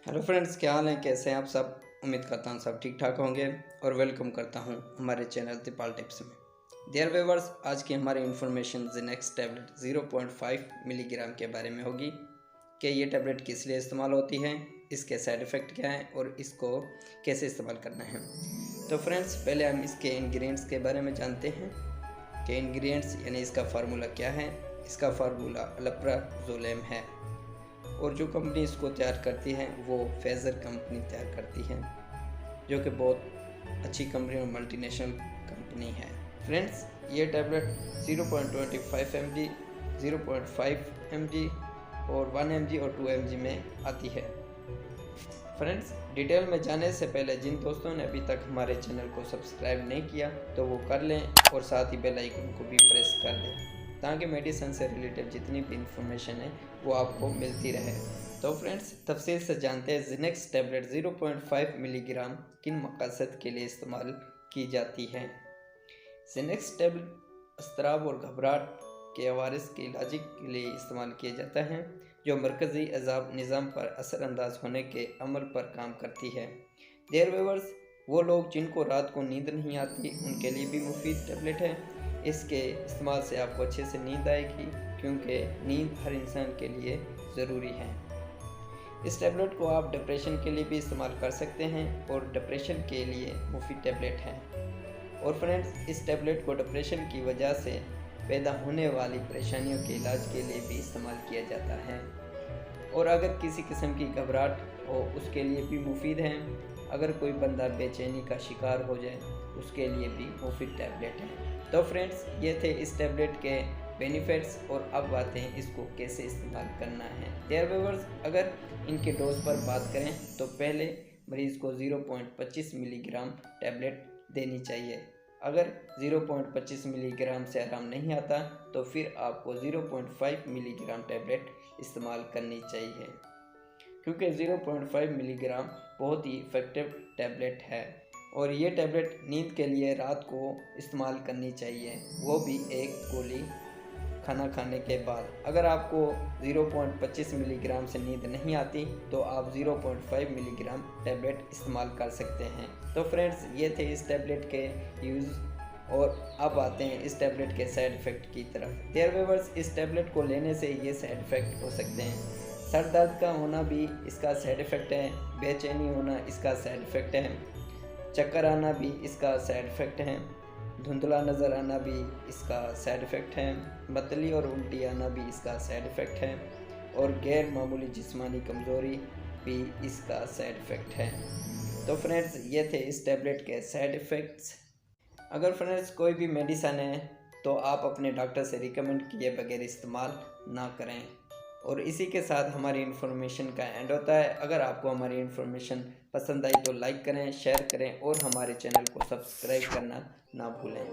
Hello friends, क्या हाल है? कैसे हैं आप सब? उम्मीद करता हूँ सब ठीक ठाक होंगे और वेलकम करता हूँ हमारे चैनल दीपाल टिप्स में। डियर व्यूअर्स, आज की हमारी इन्फॉर्मेशन जिनेक्स टैबलेट 0.5 मिलीग्राम के बारे में होगी कि ये टैबलेट किस लिए इस्तेमाल होती है, इसके साइड इफ़ेक्ट क्या हैं और इसको कैसे इस्तेमाल करना है। तो फ्रेंड्स, पहले हम इसके इंग्रेडिएंट्स के बारे में जानते हैं कि इंग्रेडिएंट्स यानी इसका फार्मूला क्या है। इसका फार्मूला अलप्राजोलेम है और जो कंपनी इसको तैयार करती है वो फेजर कंपनी तैयार करती है, जो कि बहुत अच्छी कंपनी और मल्टीनेशनल कंपनी है। फ्रेंड्स, ये टैबलेट 0.25 mg, 0.5 mg और 1 mg और 2 mg में आती है। फ्रेंड्स, डिटेल में जाने से पहले जिन दोस्तों ने अभी तक हमारे चैनल को सब्सक्राइब नहीं किया तो वो कर लें और साथ ही बेल आइकन को भी प्रेस कर दें ताकि मेडिसिन से रिलेटेड जितनी भी इंफॉर्मेशन है वो आपको मिलती रहे। तो फ्रेंड्स, तफसील से जानते हैं जिनेक्स टैबलेट 0.5 मिलीग्राम किन मकसद के लिए इस्तेमाल की जाती है। जिनेक्स टैबलेट अस्तराब और घबराहट के अवारिस के इलाज के लिए इस्तेमाल किया जाता है, जो मरकज़ी अज़ाब निज़ाम पर असरअंदाज होने के अमल पर काम करती है। डियर व्यूअर्स, वो लोग जिनको रात को नींद नहीं आती उनके लिए भी मुफीद टैबलेट है। इसके इस्तेमाल से आपको अच्छे से नींद आएगी, क्योंकि नींद हर इंसान के लिए ज़रूरी है। इस टैबलेट को आप डिप्रेशन के लिए भी इस्तेमाल कर सकते हैं और डिप्रेशन के लिए मुफीद टैबलेट है। और फ्रेंड्स, इस टैबलेट को डिप्रेशन की वजह से पैदा होने वाली परेशानियों के इलाज के लिए भी इस्तेमाल किया जाता है। और अगर किसी किस्म की घबराहट हो उसके लिए भी मुफीद है। अगर कोई बंदा बेचैनी का शिकार हो जाए उसके लिए भी मुफीद टैबलेट है। तो फ्रेंड्स, ये थे इस टैबलेट के बेनिफिट्स और अब बातें हैं इसको कैसे इस्तेमाल करना है। डियर व्यूअर्स, अगर इनके डोज पर बात करें तो पहले मरीज़ को 0.25 मिलीग्राम टैबलेट देनी चाहिए। अगर 0.25 मिलीग्राम से आराम नहीं आता तो फिर आपको 0.5 मिलीग्राम टैबलेट इस्तेमाल करनी चाहिए, क्योंकि 0.5 मिलीग्राम बहुत ही इफ़ेक्टिव टैबलेट है। और ये टैबलेट नींद के लिए रात को इस्तेमाल करनी चाहिए, वो भी एक गोली खाना खाने के बाद। अगर आपको 0.25 मिलीग्राम से नींद नहीं आती तो आप 0.5 मिलीग्राम टैबलेट इस्तेमाल कर सकते हैं। तो फ्रेंड्स, ये थे इस टैबलेट के यूज़ और अब आते हैं इस टैबलेट के साइड इफ़ेक्ट की तरफ। डियर व्यूअर्स, इस टैबलेट को लेने से ये साइड इफ़ेक्ट हो सकते हैं। सर दर्द का होना भी इसका साइड इफ़ेक्ट है, बेचैनी होना इसका साइड इफ़ेक्ट है, चक्कर आना भी इसका साइड इफ़ेक्ट है, धुंधला नज़र आना भी इसका साइड इफ़ेक्ट है, मतली और उल्टी आना भी इसका साइड इफ़ेक्ट है और गैर मामूली जिस्मानी कमज़ोरी भी इसका साइड इफ़ेक्ट है। तो फ्रेंड्स, ये थे इस टैबलेट के साइड इफ़ेक्ट्स। अगर फ्रेंड्स कोई भी मेडिसिन है तो आप अपने डॉक्टर से रिकमेंड किए बगैर इस्तेमाल ना करें। और इसी के साथ हमारी इन्फॉर्मेशन का एंड होता है। अगर आपको हमारी इन्फॉर्मेशन पसंद आई तो लाइक करें, शेयर करें और हमारे चैनल को सब्सक्राइब करना ना भूलें।